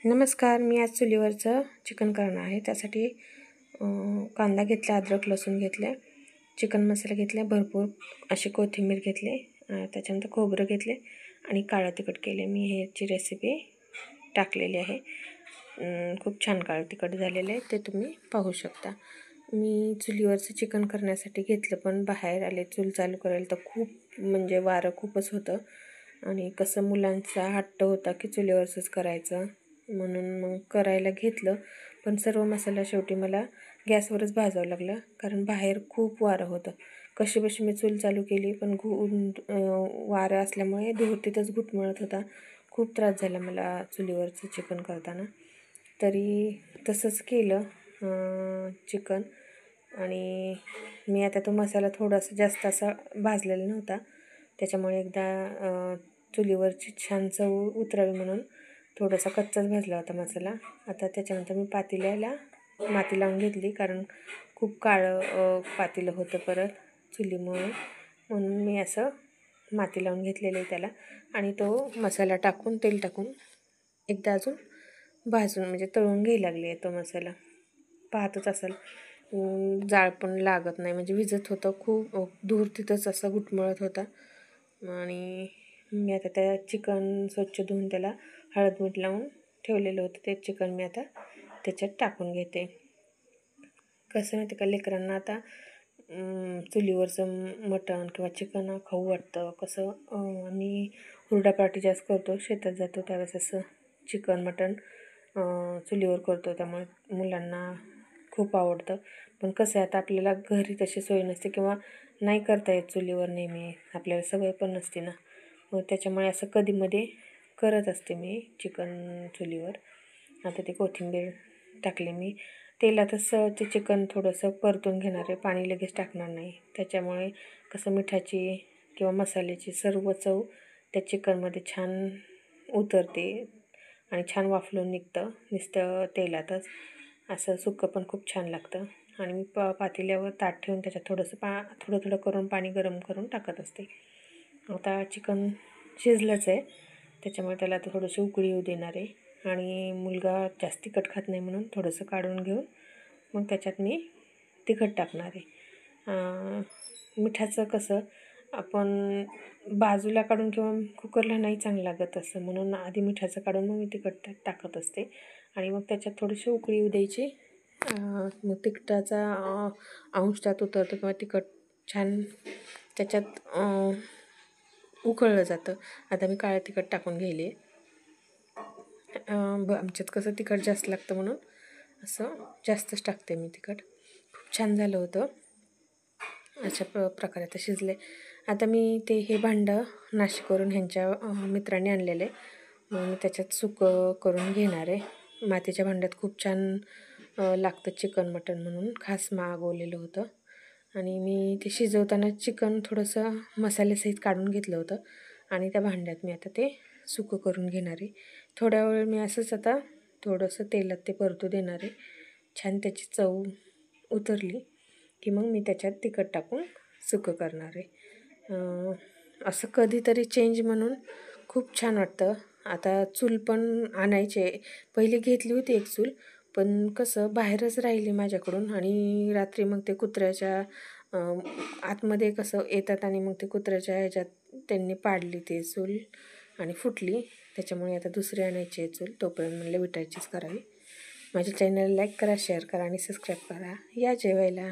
नमस्कार, मी आज चुलीवरचं चिकन करणार आहे. त्यासाठी कांदा घेतला, अद्रक लसूण घेतले, चिकन मसाला घेतला, भरपूर अशी कोथिंबीर घेतली, त्याच्यानंतर खोबरं घेतले आणि काळं तिखट केले. मी ह्याची रेसिपी टाकलेली आहे. खूप छान काळं तिखट झालेलं आहे, ते तुम्ही पाहू शकता. मी चुलीवरचं चिकन करण्यासाठी घेतलं, पण बाहेर आले चूल चालू करायला तर खूप म्हणजे वारं खूपच होतं आणि कसं मुलांचा हट्ट होता की चुलीवरचंच करायचं, म्हणून मग करायला घेतलं. पण सर्व मसाला शेवटी मला गॅसवरच भाजावं लागला, कारण बाहेर खूप वारं होतं. कशीबशी मी चूल चालू केली, पण वारं असल्यामुळे धूर तिथंच घुटमळत होता. खूप त्रास झाला मला चुलीवरचं चिकन करताना. तरी तसंच केलं चिकन. आणि मी आता तो मसाला थोडासा जास्त असा भाजलेला नव्हता, त्याच्यामुळे एकदा चुलीवरची छान चव उतरावी म्हणून थोडासा कच्चाच भाजला होता मसाला. आता त्याच्यानंतर मी पातेल्याला माती लावून घेतली, कारण खूप काळं पातेलं होतं परत चुलीमुळे, म्हणून मी असं माती लावून घेतलेलं आहे त्याला. आणि तो मसाला टाकून तेल टाकून एकदा अजून भाजून म्हणजे तळून घ्यायला लागली आहे. तो मसाला पाहतच असाल, जाळ पण लागत नाही, म्हणजे विजत होतं खूप, धूर तिथंच असा घुटमळत होता. आणि मी आता त्या चिकन स्वच्छ धुवून त्याला हळद मीठ लावून ठेवलेलं होतं, ते चिकन मी आता त्याच्यात टाकून घेते. कसं माहिती का, लेकरांना आता चुलीवरचं मटण किंवा चिकन खाऊ वाटतं. कसं आम्ही हुरडा पार्टी जास्त करतो, शेतात जातो त्यावेळेस असं चिकन मटण चुलीवर करतो, त्यामुळे मुलांना खूप आवडतं. पण कसं आहे, आता आपल्याला घरी तशी सोय नसते किंवा नाही करता येत चुलीवर नेहमी, आपल्याला सवय पण नसते ना. मग त्याच्यामुळे असं कधीमध्ये करत असते मी चिकन चुलीवर. आता ते कोथिंबीर टाकली मी तेलातच, ते चिकन थोडंसं परतून घेणार आहे, पाणी लगेच टाकणार नाही. त्याच्यामुळे कसं मिठाची किंवा मसाल्याची सर्व चव त्या चिकनमध्ये छान उतरते आणि छान वाफलून निघतं नुसतं तेलातच. असं सुक्कं पण खूप छान लागतं. आणि मी पातेल्यावर ताट ठेवून त्याच्यात थोडंसं थोडं थोडं करून पाणी गरम करून टाकत असते. आता चिकन शिजलंच आहे, त्याच्यामुळे त्याला आता थोडीशी उकळी येऊ देणार आहे. आणि मुलगा जास्त तिखट खात नाही, म्हणून थोडंसं काढून घेऊन मग त्याच्यात मी तिखट टाकणार आहे. मिठाचं कसं आपण बाजूला काढून किंवा कुकरला नाही चांगलं लागत असं, म्हणून आधी मिठाचं काढून मग मी तिखट टाकत असते. आणि मग त्याच्यात थोडीशी उकळी येऊ द्यायची. मग तिखटाचा अंश त्यात उतरतो किंवा तिखट छान त्याच्यात उकळलं जातं. आता मी काळं तिखट टाकून घेले. आमच्यात कसं तिखट जास्त लागतं, म्हणून असं जास्तच टाकते मी तिखट. खूप छान झालं होतं. अशा प्रकारे आता शिजले. आता मी हे भांडं नाशिक करून ह्यांच्या मित्रांनी आणलेले, मग मी त्याच्यात सुकं करून घेणार आहे. मातीच्या भांड्यात खूप छान लागतं चिकन मटण, म्हणून खास मागवलेलं होतं. आणि मी ते शिजवताना चिकन थोडंसं मसाल्यासहित काढून घेतलं होतं आणि त्या भांड्यात मी आता ते सुकं करून घेणार आहे. थोड्या वेळ मी असंच आता थोडंसं तेलात ते परतू देणार आहे. छान त्याची चव उतरली की मग मी त्याच्यात तिखट टाकून सुकं करणार आहे. असं कधीतरी चेंज म्हणून खूप छान वाटतं. आता चूल पण आणायचे, पहिली घेतली होती एक चूल, पण कसं बाहेरच राहिली माझ्याकडून. आणि रात्री मग ते कुत्र्याच्या आतमध्ये कसं येतात आणि मग ते कुत्र्याच्या ह्याच्यात त्यांनी पाडली ते चूल आणि फुटली. त्याच्यामुळे आता दुसरी आणायची आहे चूल, तोपर्यंत म्हणलं विटायचीच करावी. माझ्या चॅनलला लाईक करा, शेअर करा आणि सबस्क्राईब करा. या जेवायला.